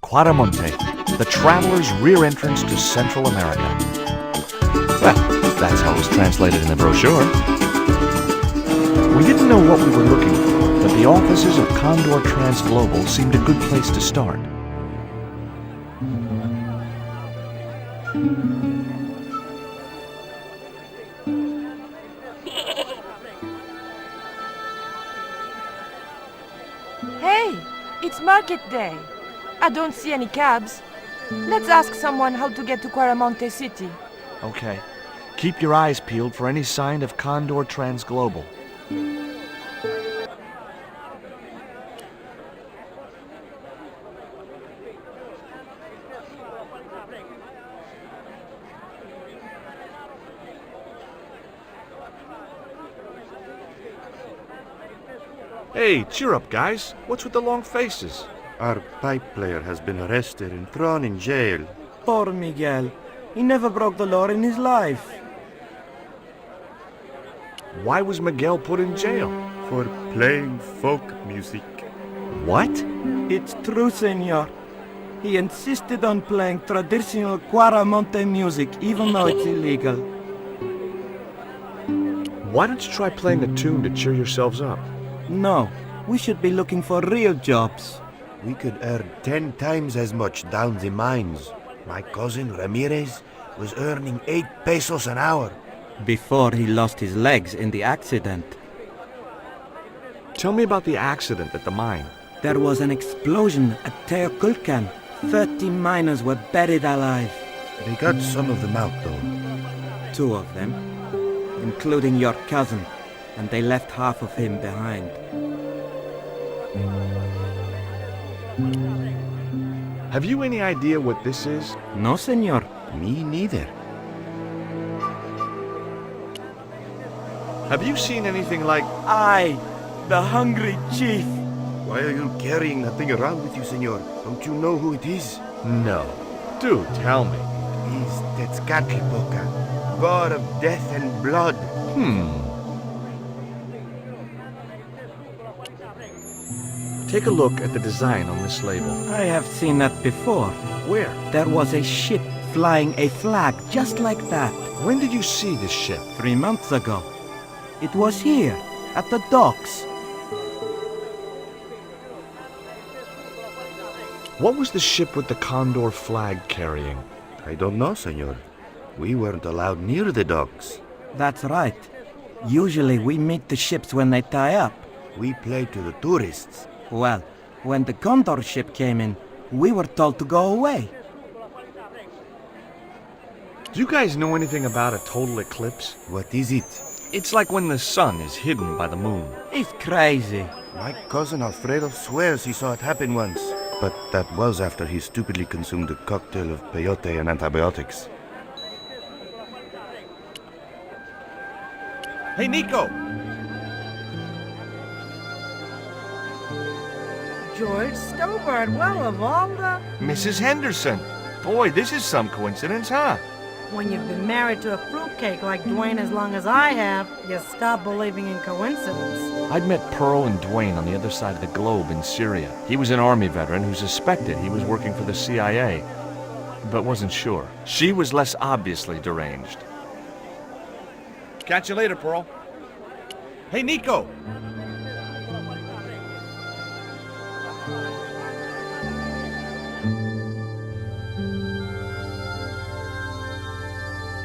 Quaramonte, the traveler's rear entrance to Central America. Well, that's how it was translated in the brochure. We didn't know what we were looking for, but the offices of Condor Transglobal seemed a good place to start. Hey, it's market day. I don't see any cabs. Let's ask someone how to get to Quaramonte City. Okay. Keep your eyes peeled for any sign of Condor Transglobal. Hey, cheer up, guys. What's with the long faces? Our pipe player has been arrested and thrown in jail. Poor Miguel. He never broke the law in his life. Why was Miguel put in jail? For playing folk music. What? It's true, senor. He insisted on playing traditional Quaramonte music, even though it's illegal. Why don't you try playing a tune to cheer yourselves up? No, we should be looking for real jobs. We could earn 10 times as much down the mines. My cousin Ramirez was earning 8 pesos an hour. Before he lost his legs in the accident. Tell me about the accident at the mine. There was an explosion at Teoculcan. 30 miners were buried alive. They got some of them out, though. 2 of them, including your cousin, and they left half of him behind. Have you any idea what this is? No, senor. Me neither. Have you seen anything like... I, the hungry chief. Why are you carrying that thing around with you, senor? Don't you know who it is? No. Do tell me. He's Tezcatlipoca, god of death and blood. Take a look at the design on this label. I have seen that before. Where? There was a ship flying a flag just like that. When did you see this ship? 3 months ago. It was here, at the docks. What was the ship with the Condor flag carrying? I don't know, senor. We weren't allowed near the docks. That's right. Usually we meet the ships when they tie up. We play to the tourists. Well, when the Condor ship came in, we were told to go away. Do you guys know anything about a total eclipse? What is it? It's like when the sun is hidden by the moon. It's crazy. My cousin Alfredo swears he saw it happen once. But that was after he stupidly consumed a cocktail of peyote and antibiotics. Hey, Nico! George Stobart, well, of all the... Mrs. Henderson! Boy, this is some coincidence, huh? When you've been married to a fruitcake like Dwayne as long as I have, you stop believing in coincidence. I'd met Pearl and Dwayne on the other side of the globe in Syria. He was an Army veteran who suspected he was working for the CIA, but wasn't sure. She was less obviously deranged. Catch you later, Pearl. Hey, Nico!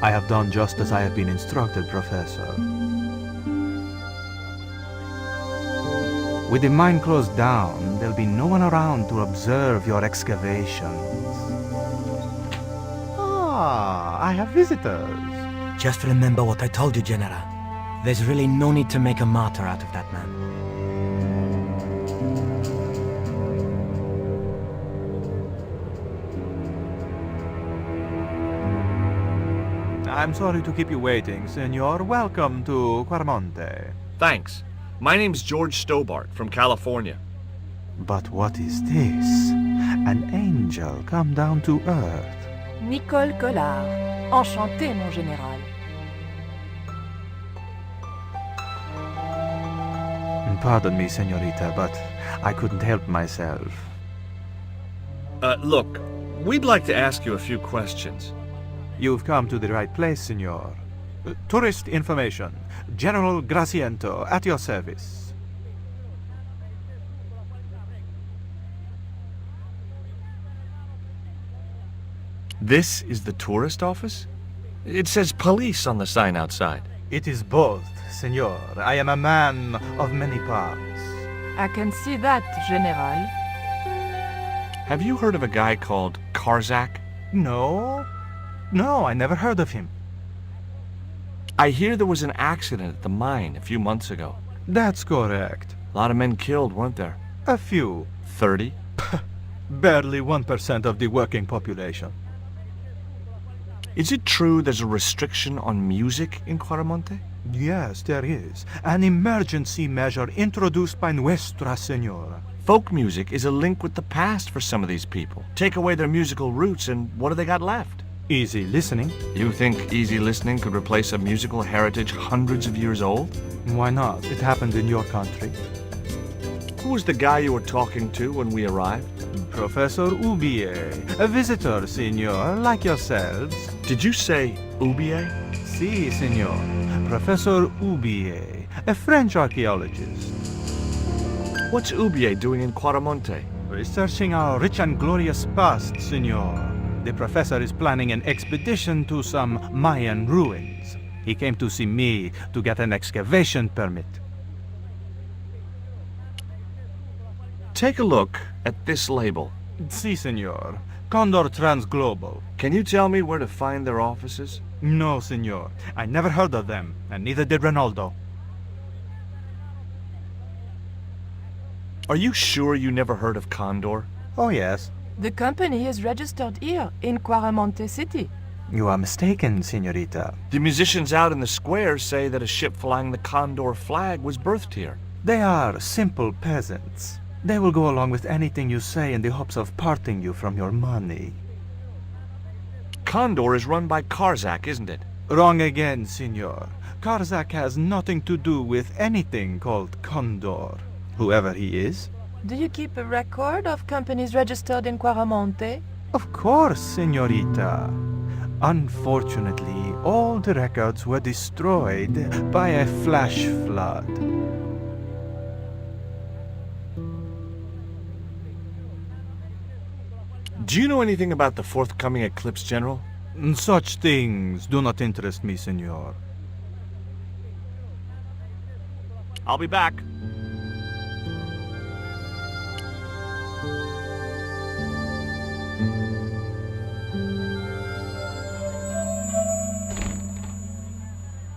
I have done just as I have been instructed, Professor. With the mine closed down, there'll be no one around to observe your excavations. Ah, I have visitors. Just remember what I told you, General. There's really no need to make a martyr out of that man. I'm sorry to keep you waiting, Senor. Welcome to Quaramonte. Thanks. My name's George Stobart from California. But what is this? An angel come down to earth. Nicole Collard. Enchanté, mon général. Pardon me, senorita, but I couldn't help myself. Look, we'd like to ask you a few questions. You've come to the right place, senor. Tourist information. General Graciento, at your service. This is the tourist office? It says police on the sign outside. It is both, senor. I am a man of many parts. I can see that, General. Have you heard of a guy called Karzak? No. No, I never heard of him. I hear there was an accident at the mine a few months ago. That's correct. A lot of men killed, weren't there? A few. 30? Barely 1% of the working population. Is it true there's a restriction on music in Quaramonte? Yes, there is. An emergency measure introduced by Nuestra Senora. Folk music is a link with the past for some of these people. Take away their musical roots and what do they got left? Easy listening. You think easy listening could replace a musical heritage hundreds of years old? Why not? It happened in your country. Who was the guy you were talking to when we arrived? Professor Ubier, a visitor, senor, like yourselves. Did you say Ubier? Si, senor. Professor Ubier, a French archaeologist. What's Ubier doing in Quaramonte? Researching our rich and glorious past, senor. The professor is planning an expedition to some Mayan ruins. He came to see me to get an excavation permit. Take a look at this label. Si, senor. Condor Transglobal. Can you tell me where to find their offices? No, senor. I never heard of them, and neither did Ronaldo. Are you sure you never heard of Condor? Oh, yes. The company is registered here in Quaramonte City. You are mistaken, senorita. The musicians out in the square say that a ship flying the Condor flag was birthed here. They are simple peasants. They will go along with anything you say in the hopes of parting you from your money. Condor is run by Karzak, isn't it? Wrong again, senor. Karzak has nothing to do with anything called Condor, whoever he is. Do you keep a record of companies registered in Quaramonte? Of course, senorita. Unfortunately, all the records were destroyed by a flash flood. Do you know anything about the forthcoming eclipse, General? Such things do not interest me, senor. I'll be back.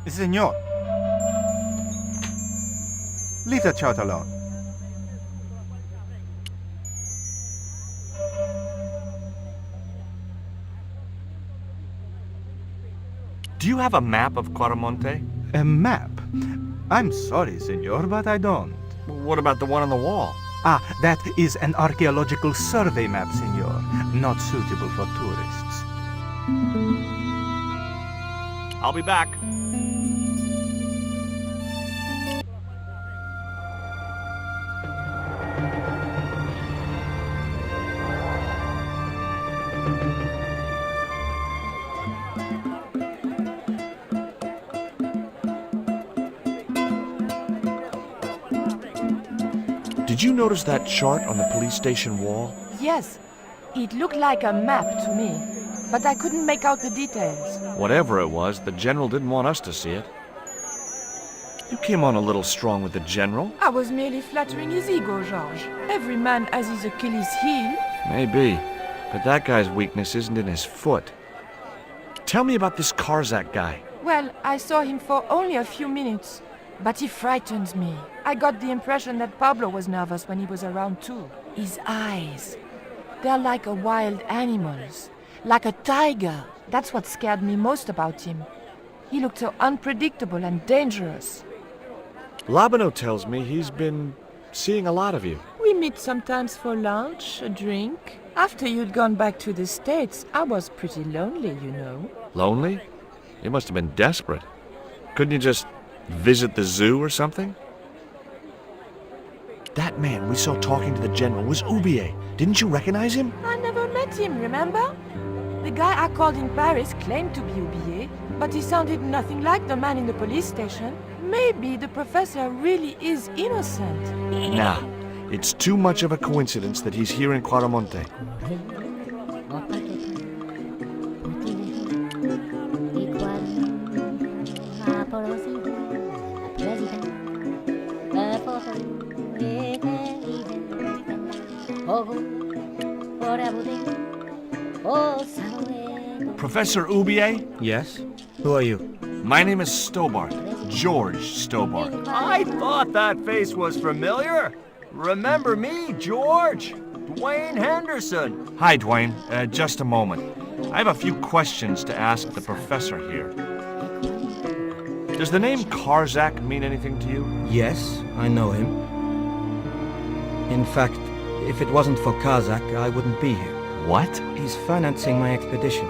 Senor. Leave the child alone. Do you have a map of Quaramonte? A map? I'm sorry, senor, but I don't. What about the one on the wall? Ah, that is an archaeological survey map, senor. Not suitable for tourists. I'll be back. Did you notice that chart on the police station wall? Yes, it looked like a map to me, but I couldn't make out the details. Whatever it was, the General didn't want us to see it. You came on a little strong with the General. I was merely flattering his ego, Georges. Every man has his Achilles heel. Maybe, but that guy's weakness isn't in his foot. Tell me about this Karzak guy. Well, I saw him for only a few minutes, but he frightened me. I got the impression that Pablo was nervous when he was around too. His eyes, they're like a wild animal's, like a tiger. That's what scared me most about him. He looked so unpredictable and dangerous. Labano tells me he's been seeing a lot of you. We meet sometimes for lunch, a drink. After you'd gone back to the States, I was pretty lonely, you know. Lonely? You must have been desperate. Couldn't you just visit the zoo or something? That man we saw talking to the general was Oubier. Didn't you recognize him? I never met him, remember? The guy I called in Paris claimed to be Oubier, but he sounded nothing like the man in the police station. Maybe the professor really is innocent. Nah. It's too much of a coincidence that he's here in Quaramonte. Professor Oubier? Yes? Who are you? My name is Stobart. George Stobart. I thought that face was familiar. Remember me, George? Dwayne Henderson. Hi, Dwayne. Just a moment. I have a few questions to ask the professor here. Does the name Karzak mean anything to you? Yes, I know him. In fact, if it wasn't for Kazak, I wouldn't be here. What? He's financing my expedition.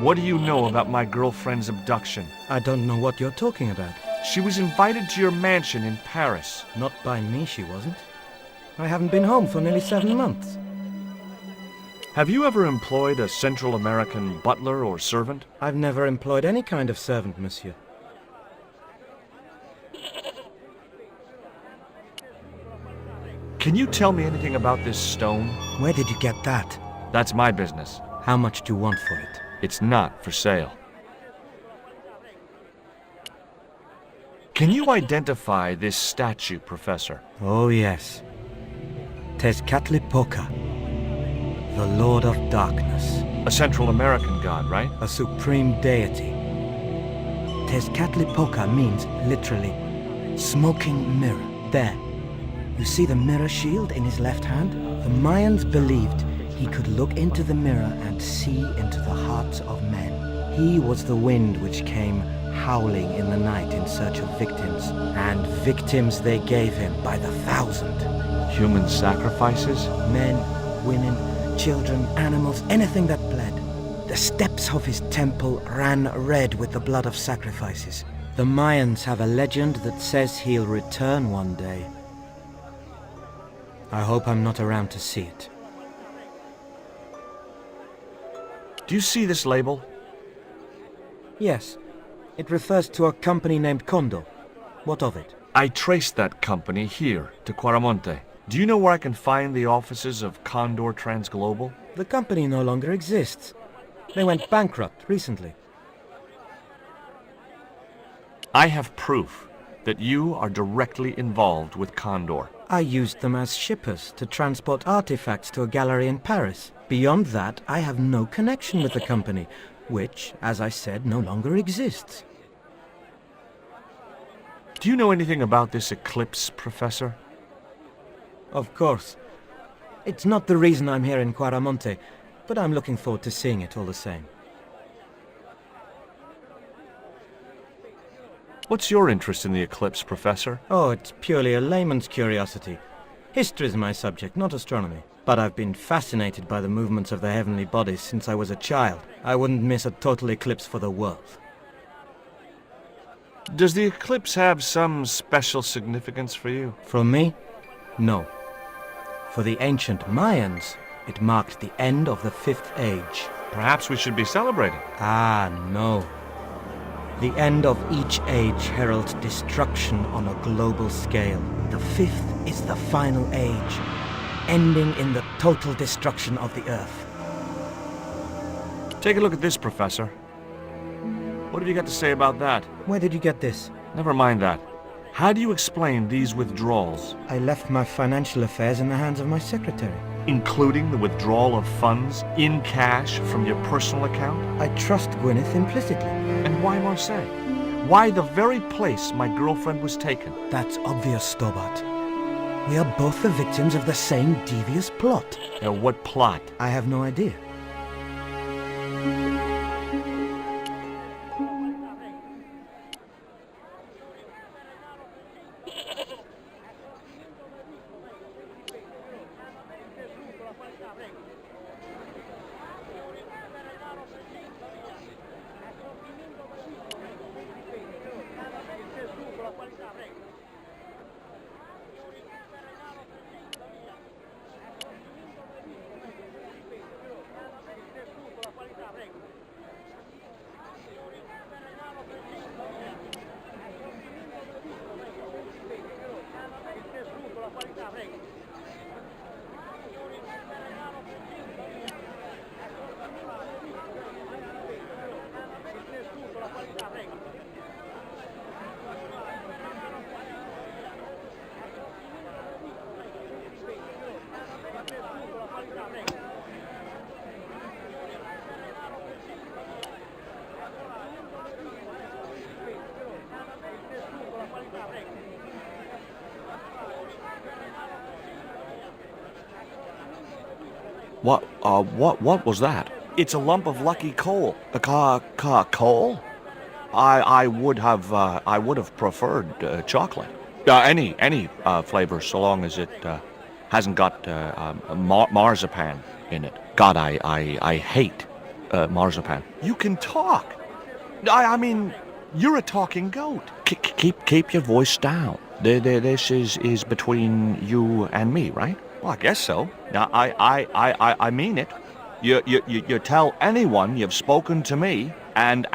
What do you know about my girlfriend's abduction? I don't know what you're talking about. She was invited to your mansion in Paris. Not by me, she wasn't. I haven't been home for nearly 7 months. Have you ever employed a Central American butler or servant? I've never employed any kind of servant, monsieur. Can you tell me anything about this stone? Where did you get that? That's my business. How much do you want for it? It's not for sale. Can you identify this statue, Professor? Oh, yes. Tezcatlipoca, the Lord of Darkness. A Central American god, right? A supreme deity. Tezcatlipoca means, literally, smoking mirror. There. You see the mirror shield in his left hand? The Mayans believed he could look into the mirror and see into the hearts of men. He was the wind which came howling in the night in search of victims. And victims they gave him by the thousand. Human sacrifices? Men, women, children, animals, anything that bled. The steps of his temple ran red with the blood of sacrifices. The Mayans have a legend that says he'll return one day. I hope I'm not around to see it. Do you see this label? Yes. It refers to a company named Condor. What of it? I traced that company here to Quaramonte. Do you know where I can find the offices of Condor Transglobal? The company no longer exists. They went bankrupt recently. I have proof that you are directly involved with Condor. I used them as shippers to transport artifacts to a gallery in Paris. Beyond that, I have no connection with the company, which, as I said, no longer exists. Do you know anything about this eclipse, Professor? Of course. It's not the reason I'm here in Quaramonte, but I'm looking forward to seeing it all the same. What's your interest in the eclipse, Professor? Oh, it's purely a layman's curiosity. History's my subject, not astronomy. But I've been fascinated by the movements of the heavenly bodies since I was a child. I wouldn't miss a total eclipse for the world. Does the eclipse have some special significance for you? For me? No. For the ancient Mayans, it marked the end of the Fifth Age. Perhaps we should be celebrating. Ah, no. The end of each age heralds destruction on a global scale. The fifth is the final age, ending in the total destruction of the Earth. Take a look at this, Professor. What have you got to say about that? Where did you get this? Never mind that. How do you explain these withdrawals? I left my financial affairs in the hands of my secretary. Including the withdrawal of funds in cash from your personal account? I trust Gwyneth implicitly. And why Marseille? Why the very place my girlfriend was taken? That's obvious, Stobart. We are both the victims of the same devious plot. What plot? I have no idea. What was that? It's a lump of lucky coal. Coal? I would have preferred chocolate. Any flavor, so long as it hasn't got marzipan in it. God, I hate marzipan. You can talk. I mean, you're a talking goat. Keep your voice down. This is between you and me, right? Well, I guess so. I mean it. You tell anyone you've spoken to me, and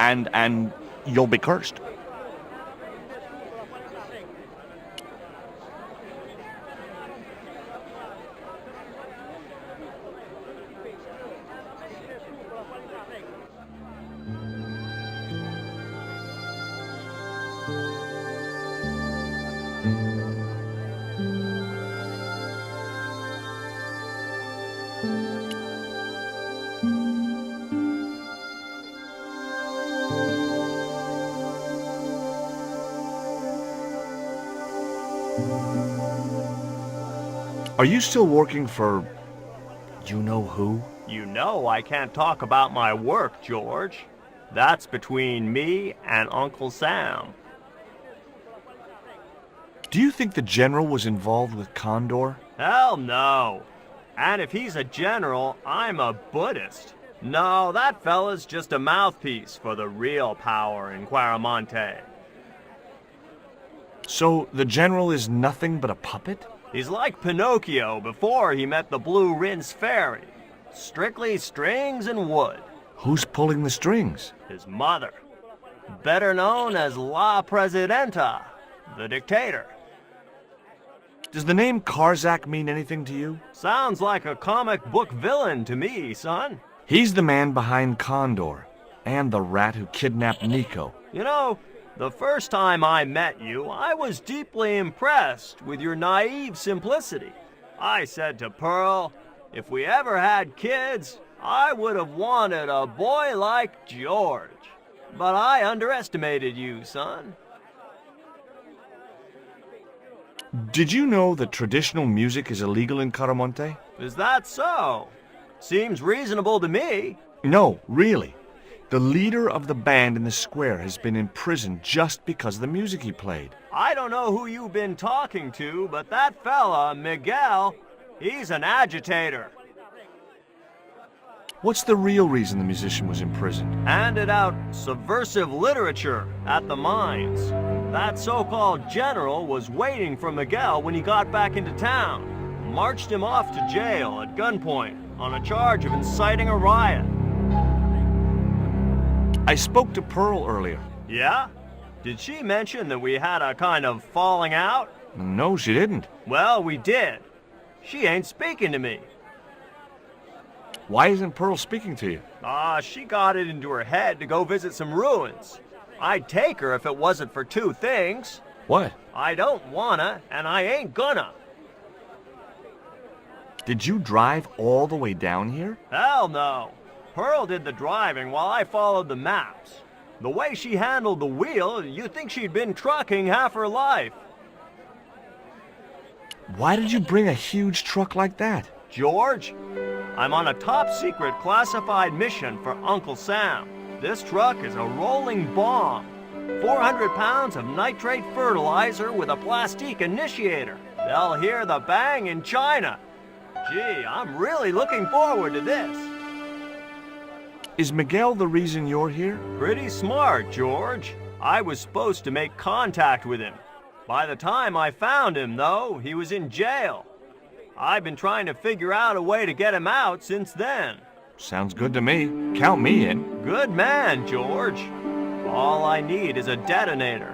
you'll be cursed. Are you still working for you know who? You know I can't talk about my work, George. That's between me and Uncle Sam. Do you think the general was involved with Condor? Hell no. And if he's a general, I'm a Buddhist. No, that fella's just a mouthpiece for the real power in Quaramonte. So the general is nothing but a puppet? He's like Pinocchio before he met the Blue Rinse Fairy. Strictly strings and wood. Who's pulling the strings? His mother. Better known as La Presidenta, the dictator. Does the name Karzak mean anything to you? Sounds like a comic book villain to me, son. He's the man behind Condor, and the rat who kidnapped Nico. You know, the first time I met you, I was deeply impressed with your naive simplicity. I said to Pearl, if we ever had kids, I would have wanted a boy like George. But I underestimated you, son. Did you know that traditional music is illegal in Caramonte? Is that so? Seems reasonable to me. No, really. The leader of the band in the square has been in prison just because of the music he played. I don't know who you've been talking to, but that fella, Miguel, he's an agitator. What's the real reason the musician was imprisoned? Handed out subversive literature at the mines. That so-called general was waiting for Miguel when he got back into town. Marched him off to jail at gunpoint on a charge of inciting a riot. I spoke to Pearl earlier. Yeah? Did she mention that we had a kind of falling out? No, she didn't. Well, we did. She ain't speaking to me. Why isn't Pearl speaking to you? She got it into her head to go visit some ruins. I'd take her if it wasn't for two things. What? I don't wanna, and I ain't gonna. Did you drive all the way down here? Hell no. Pearl did the driving while I followed the maps. The way she handled the wheel, you'd think she'd been trucking half her life. Why did you bring a huge truck like that? George, I'm on a top-secret classified mission for Uncle Sam. This truck is a rolling bomb. 400 pounds of nitrate fertilizer with a plastique initiator. They'll hear the bang in China. Gee, I'm really looking forward to this. Is Miguel the reason you're here? Pretty smart, George. I was supposed to make contact with him. By the time I found him, though, he was in jail. I've been trying to figure out a way to get him out since then. Sounds good to me. Count me in. Good man, George. All I need is a detonator.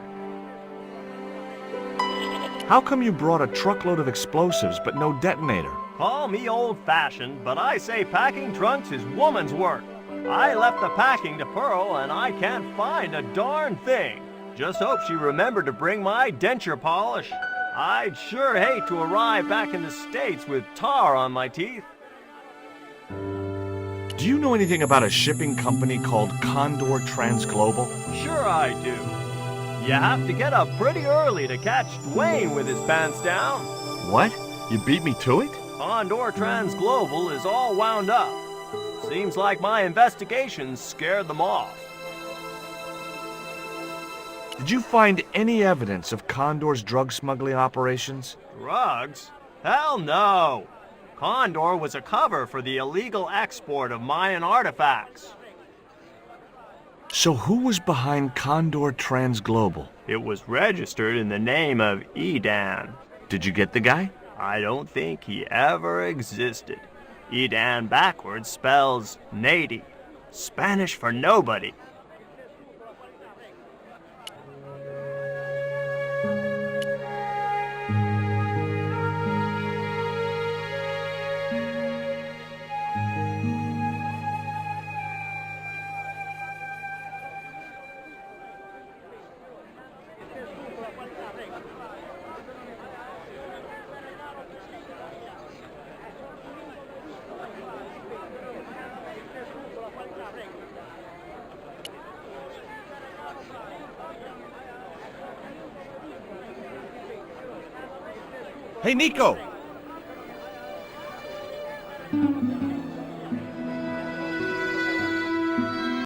How come you brought a truckload of explosives but no detonator? Call me old-fashioned, but I say packing trunks is woman's work. I left the packing to Pearl, and I can't find a darn thing. Just hope she remembered to bring my denture polish. I'd sure hate to arrive back in the States with tar on my teeth. Do you know anything about a shipping company called Condor Transglobal? Sure I do. You have to get up pretty early to catch Dwayne with his pants down. What? You beat me to it? Condor Transglobal is all wound up. Seems like my investigations scared them off. Did you find any evidence of Condor's drug smuggling operations? Drugs? Hell no! Condor was a cover for the illegal export of Mayan artifacts. So who was behind Condor Transglobal? It was registered in the name of Edan. Did you get the guy? I don't think he ever existed. Edan backwards spells Nady, Spanish for nobody. Hey, Nico!